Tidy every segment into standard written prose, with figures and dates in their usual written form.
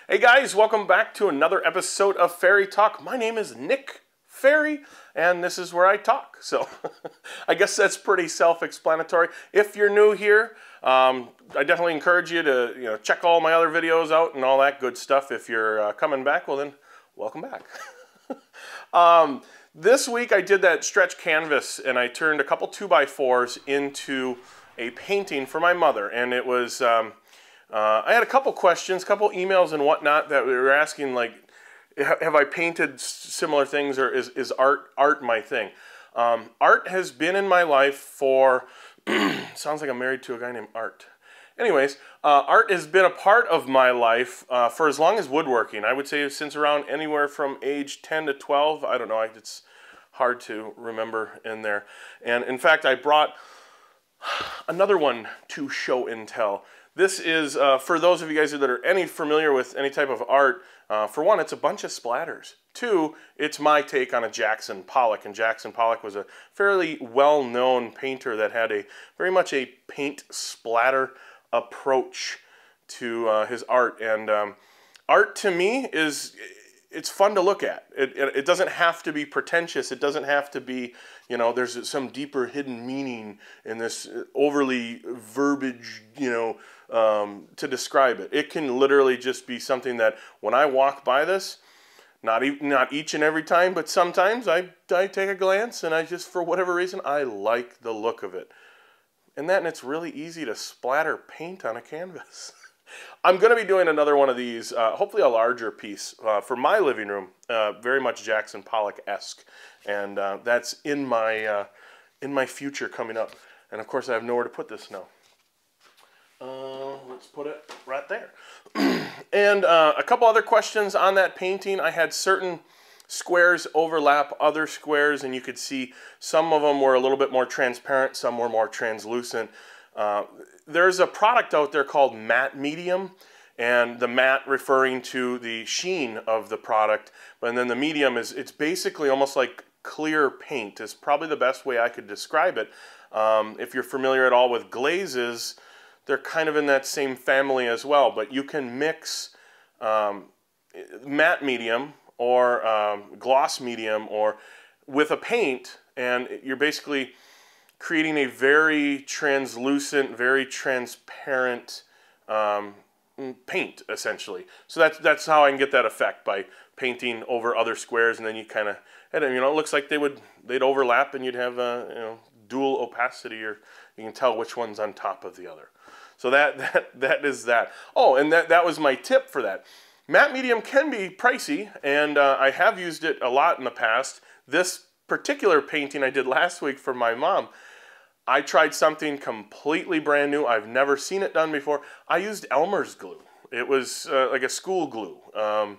Hey guys, welcome back to another episode of Ferry Talk. My name is Nick Ferry, and this is where I talk. So I guess that's pretty self-explanatory. If you're new here, I definitely encourage you to check all my other videos out and all that good stuff. If you're coming back, well then, welcome back. This week I did that stretch canvas, and I turned a couple 2x4s into a painting for my mother, and it was... I had a couple questions, a couple emails and whatnot that were asking, like, have I painted similar things, or is art my thing? Art has been in my life for, sounds like I'm married to a guy named Art. Anyways, art has been a part of my life for as long as woodworking. I would say since around anywhere from age 10 to 12. I don't know, it's hard to remember in there. And in fact, I brought another one to show and tell. This is, for those of you guys that are any familiar with any type of art, for one, it's a bunch of splatters. Two, it's my take on a Jackson Pollock, and Jackson Pollock was a fairly well-known painter that had very much a paint splatter approach to his art. And art to me it's fun to look at. It doesn't have to be pretentious. It doesn't have to be, there's some deeper hidden meaning in this overly verbiage, to describe it. It can literally just be something that when I walk by this, not each and every time, but sometimes I take a glance and I just, for whatever reason, I like the look of it. And it's really easy to splatter paint on a canvas. I'm going to be doing another one of these, hopefully a larger piece for my living room, very much Jackson Pollock-esque, and that's in my future coming up. And of course, I have nowhere to put this now. Let's put it right there. And a couple other questions on that painting. I had certain squares overlap other squares, and you could see some of them were a little bit more transparent, some were more translucent. There's a product out there called matte medium, and the matte referring to the sheen of the product, and then the medium it's basically almost like clear paint is probably the best way I could describe it. If you're familiar at all with glazes, they're kind of in that same family as well, but you can mix matte medium or gloss medium or with a paint, and you're basically creating a very translucent, very transparent paint, essentially. So that's how I can get that effect, by painting over other squares, and then you kind of, it looks like they'd overlap, and you'd have dual opacity, or you can tell which one's on top of the other. So that is that. Oh, and that was my tip for that. Matte medium can be pricey, and I have used it a lot in the past. This particular painting I did last week for my mom, I tried something completely brand new. I've never seen it done before. I used Elmer's glue. It was like a school glue, and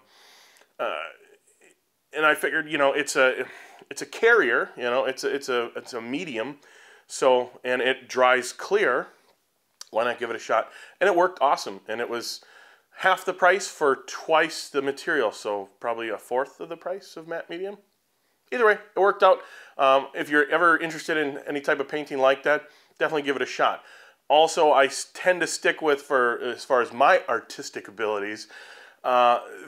I figured, it's a carrier, it's a medium, so, and it dries clear. Why not give it a shot? And it worked awesome, and it was half the price for twice the material, so probably a fourth of the price of matte medium. Either way, it worked out. If you're ever interested in any type of painting like that, definitely give it a shot. Also, I tend to stick with, as far as my artistic abilities,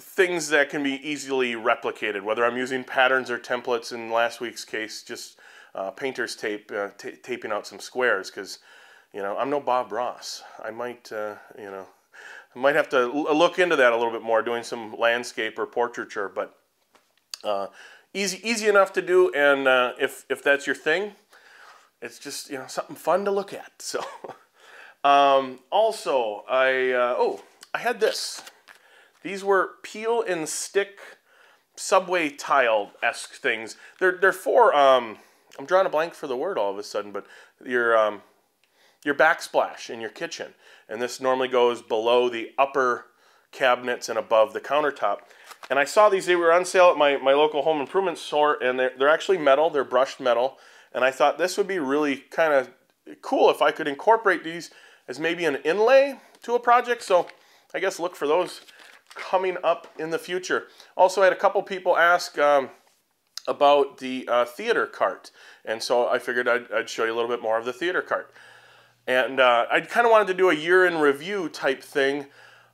things that can be easily replicated, whether I'm using patterns or templates. In last week's case, just painter's tape, taping out some squares, because I'm no Bob Ross. I might, I might have to look into that a little bit more, doing some landscape or portraiture, but easy enough to do, and if that's your thing, it's just something fun to look at. So also I had this. These were peel and stick subway tile-esque things. They're for I'm drawing a blank for the word all of a sudden, but your backsplash in your kitchen, and this normally goes below the upper cabinets and above the countertop. And I saw these, they were on sale at my local home improvement store, and they're actually metal, they're brushed metal, and I thought this would be really kind of cool if I could incorporate these as maybe an inlay to a project. So I guess look for those coming up in the future. Also, I had a couple people ask about the theater cart, and so I figured I'd show you a little bit more of the theater cart. And I kind of wanted to do a year in review type thing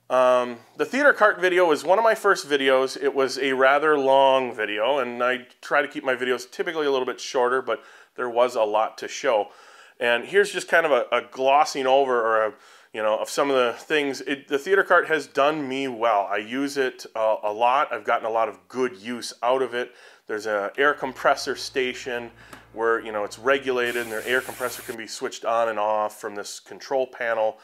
The theater cart video was one of my first videos. It was a rather long video, and I try to keep my videos typically a little bit shorter, but there was a lot to show. And here's just kind of a glossing over, or of some of the things. The theater cart has done me well. I use it a lot. I've gotten a lot of good use out of it. There's an air compressor station where it's regulated, and their air compressor can be switched on and off from this control panel.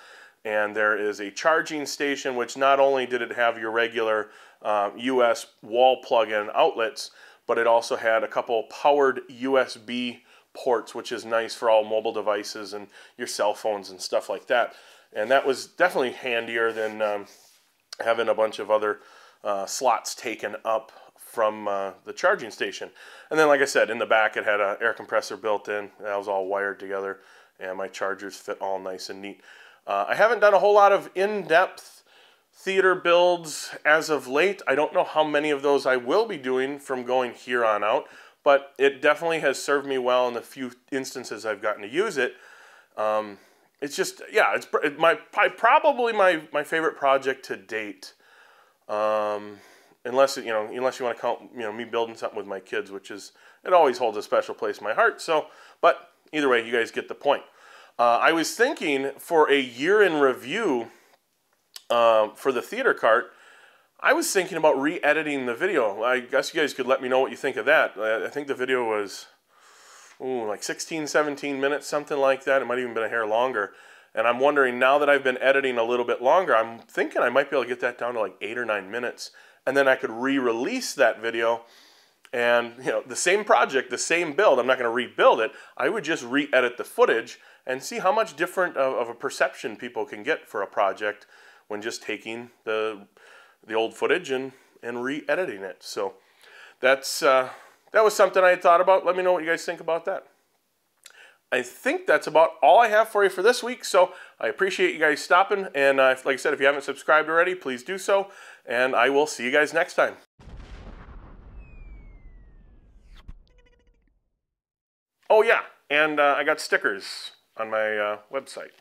And there is a charging station, which not only did it have your regular US wall plug-in outlets, but it also had a couple powered USB ports, which is nice for all mobile devices and your cell phones and stuff like that. And that was definitely handier than having a bunch of other slots taken up from the charging station. And then, like I said, in the back it had an air compressor built in. That was all wired together, and my chargers fit all nice and neat. I haven't done a whole lot of in-depth theater builds as of late. I don't know how many of those I will be doing from going here on out, but it definitely has served me well in the few instances I've gotten to use it. It's just, yeah, it's probably my favorite project to date. Unless you want to count me building something with my kids, which is, it always holds a special place in my heart. So, but either way, you guys get the point. I was thinking for a year in review for the theater cart, I was thinking about re-editing the video. I guess you guys could let me know what you think of that. I think the video was like 16, 17 minutes, something like that. It might have even been a hair longer. And I'm wondering, now that I've been editing a little bit longer, I'm thinking I might be able to get that down to like 8 or 9 minutes. And then I could re-release that video. And the same project, the same build, I'm not going to rebuild it. I would just re-edit the footage and see how much different of a perception people can get for a project when just taking the old footage and re-editing it. So that was something I had thought about. Let me know what you guys think about that. I think that's about all I have for you for this week. So I appreciate you guys stopping. And like I said, if you haven't subscribed already, please do so. And I will see you guys next time. Oh yeah, and I got stickers on my website.